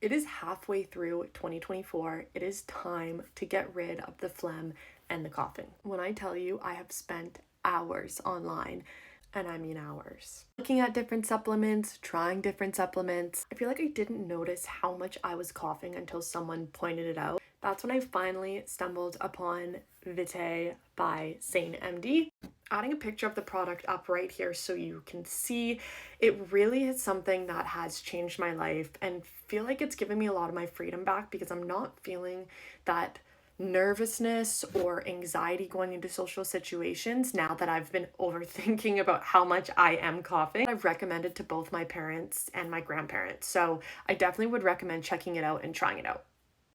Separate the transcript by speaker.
Speaker 1: It is halfway through 2024. It is time to get rid of the phlegm and the coughing. When I tell you I have spent hours online, and I mean hours, looking at different supplements, trying different supplements, I feel like I didn't notice how much I was coughing until someone pointed it out. That's when I finally stumbled upon Vitaae by Sane MD. Adding a picture of the product up right here so you can see, it really is something that has changed my life and feel like it's given me a lot of my freedom back because I'm not feeling that nervousness or anxiety going into social situations now that I've been overthinking about how much I am coughing. I've recommended to both my parents and my grandparents, so I definitely would recommend checking it out and trying it out.